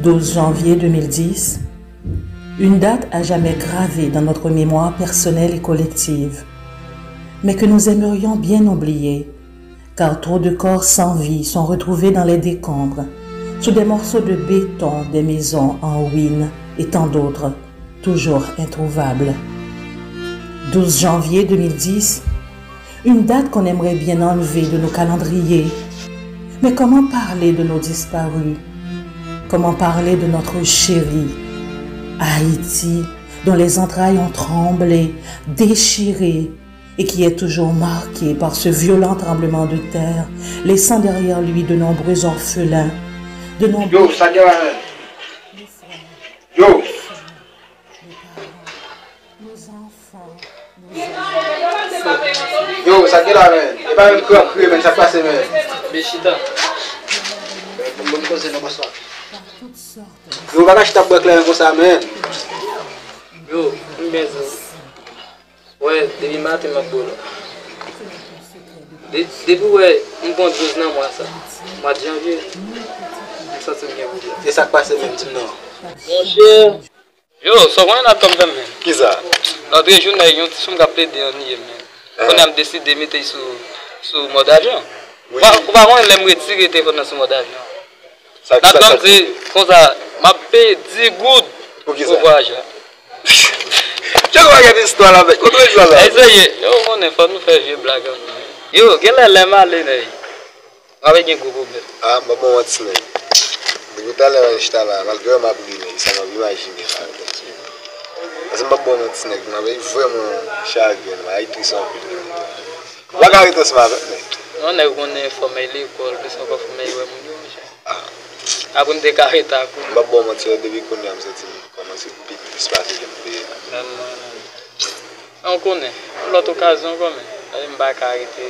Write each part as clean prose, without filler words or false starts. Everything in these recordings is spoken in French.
12 janvier 2010, une date à jamais gravée dans notre mémoire personnelle et collective, mais que nous aimerions bien oublier, car trop de corps sans vie sont retrouvés dans les décombres, sous des morceaux de béton des maisons en ruine et tant d'autres, toujours introuvables. 12 janvier 2010, une date qu'on aimerait bien enlever de nos calendriers. Mais comment parler de nos disparus? Comment parler de notre chérie Haïti, dont les entrailles ont tremblé, déchiré, et qui est toujours marqué par ce violent tremblement de terre, laissant derrière lui de nombreux orphelins, de nombreux... Yo, ça qui là, man. Et pas même quoi, mais ça passe, man. Béchita. Bonne cause, non, pas ça. Yo, va acheter ta boîte là, comme ça, man. Yo, bien ça. Ouais, depuis matin, ma boule. Depuis, ouais, on prend 12 ans, moi, ça. Mois de janvier. Ça, c'est bien. Et ça passe, même, tu non. Mon cher. Yo, ça va, on a comme ça, man. Qui ça? L'autre jour, on a eu un appelé dernier, man. On a décidé de mettre sur mode avion. Par contre, on aime retirer le téléphone sur mode avion. Ça dit, comme ça, ma paye 10 gouttes pour voyager. Tu vas regarder cette histoire là avec. Comment tu vas là? Essayez. Yo, on est faut nous faire vieux blague. Yo, quel est le mal là? Avec un gros problème. Ah, bon, on tient. De tout à l'heure, je t'ai là, malgré ma brûlée, ça m'a imaginé. Parce que je suis bon, je suis vraiment chagrin, je suis triste. Je vais arrêter ce matin. On est formé à l'école, parce qu'on va former à l'école. Après, on est carré. Je suis bon, je suis depuis qu'on a commencé à se passer. On connaît. L'autre occasion, on connaît. Je ne vais pas arrêter.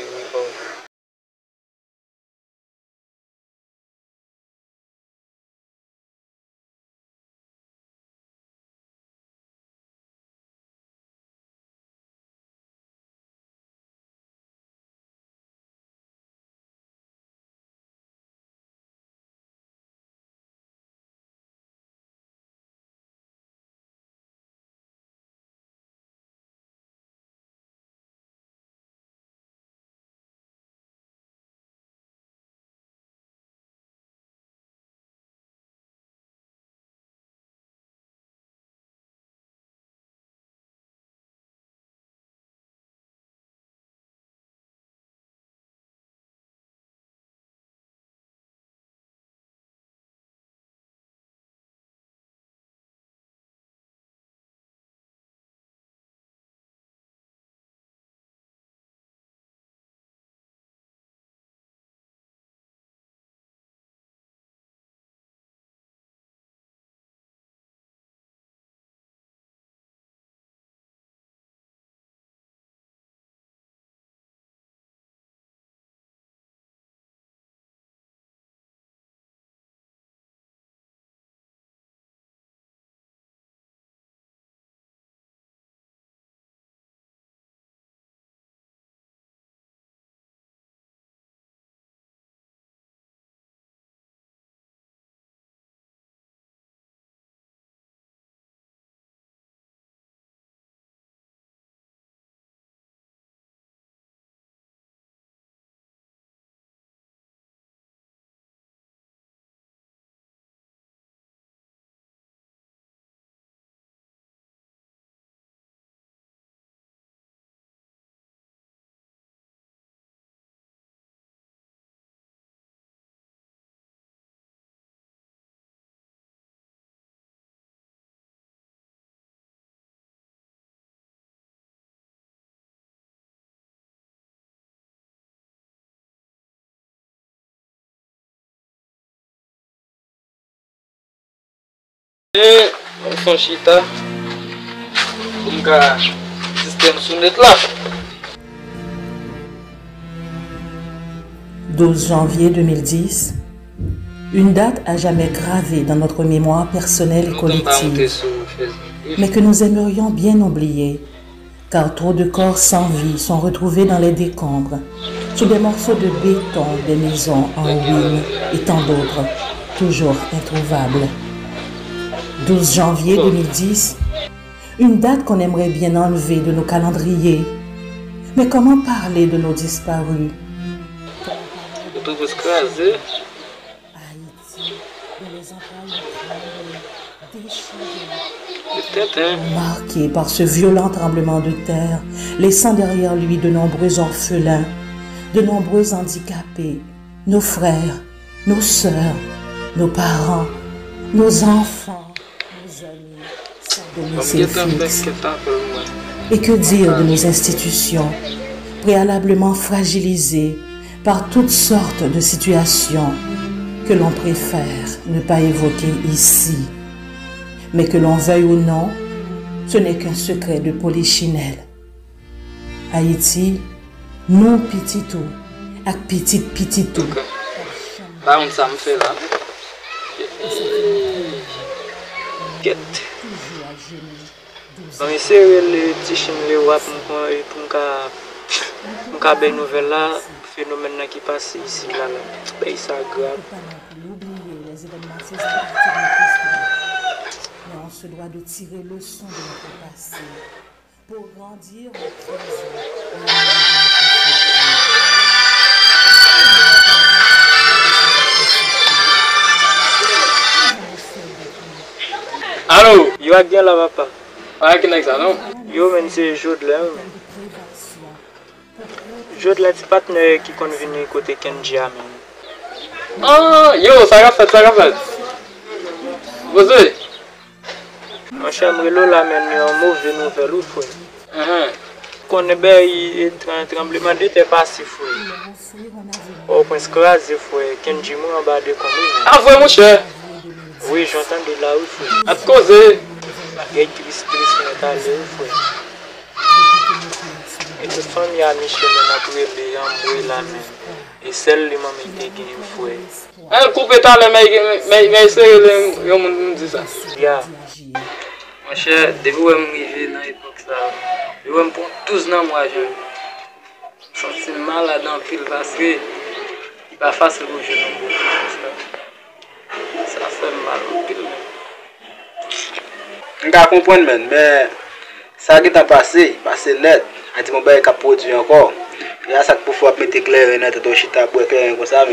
On fait chita. Donc, système sonnet là. 12 janvier 2010, une date à jamais gravée dans notre mémoire personnelle et collective, mais que nous aimerions bien oublier, car trop de corps sans vie sont retrouvés dans les décombres, sous des morceaux de béton des maisons en ruine et tant d'autres, toujours introuvables. 12 janvier 2010, une date qu'on aimerait bien enlever de nos calendriers. Mais comment parler de nos disparus? Haïti, dans les entrailles déchirées, marqué par ce violent tremblement de terre, laissant derrière lui de nombreux orphelins, de nombreux handicapés, nos frères, nos sœurs, nos parents, nos enfants, nos amis, sans domicile fixe. Et que dire de nos institutions, préalablement fragilisées par toutes sortes de situations que l'on préfère ne pas évoquer ici, mais que l'on veuille ou non, ce n'est qu'un secret de polichinelle. Haïti, nous petitou, avec petitou. Par contre, ça me fait là. Dans les séries, les petits chines, les wap, pour me nouvelle là, phénomène qui passe ici, là, ben ça grave. Mais on se doit de tirer le son de notre passé pour grandir notre présent. Allô? Yo a bien là, papa. Ouais, qui n'est-ce que ça, non? Yo, men c'est Jode là. Jode là, c'est partenaire qui convient côté Kenji Amen. Ah, yo, ça va fait, ça va fait. Vous savez? Mon cher Mrelo là, men, yon mauvais nouvelle ou fouille. Qu'on est bien, un tremblement de terre passé fouille. Au point scrasé fouille, Kenji mou en bas de commune. Ah, vous, mon cher? Oui, j'entends de là où fouille. À cause. Il y a triste qui est allé où fouille. Et toute famille a Michel m'a pris les embrouilles là même. Et celle qui m'a mis qui est fouille. Un coup pétard, mais c'est le dit ça. Ya. Mon cher, depuis que je suis arrivé dans l'époque, je me prends 12 ans, moi, je sens mal là-dedans, parce que il n'est pas facile pour jouer dans le ça fait mal au pile. Je comprends, mais ça qui est passé net. Je dis que je vais produire encore. Il y a ça pour pouvoir mettre clair et net dans chita pour clair comme ça.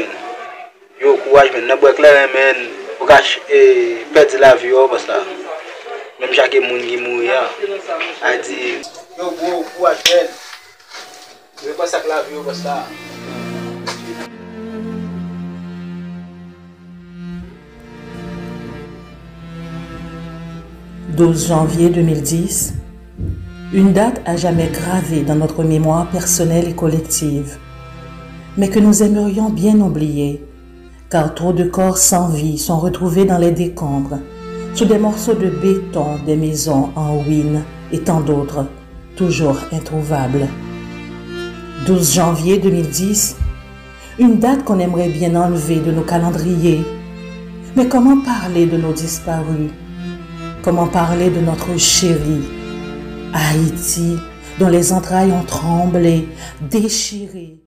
Yo, courage, mais pour clair, mais pour perdre la vie, parce que même chaque monde qui mourit, a dit yo, courage, je vais pas ça la vie, parce que 12 janvier 2010, une date à jamais gravée dans notre mémoire personnelle et collective, mais que nous aimerions bien oublier, car trop de corps sans vie sont retrouvés dans les décombres, sous des morceaux de béton des maisons en ruine et tant d'autres, toujours introuvables. 12 janvier 2010, une date qu'on aimerait bien enlever de nos calendriers, mais comment parler de nos disparus? Comment parler de notre chérie, Haïti, dont les entrailles ont tremblé, déchiré?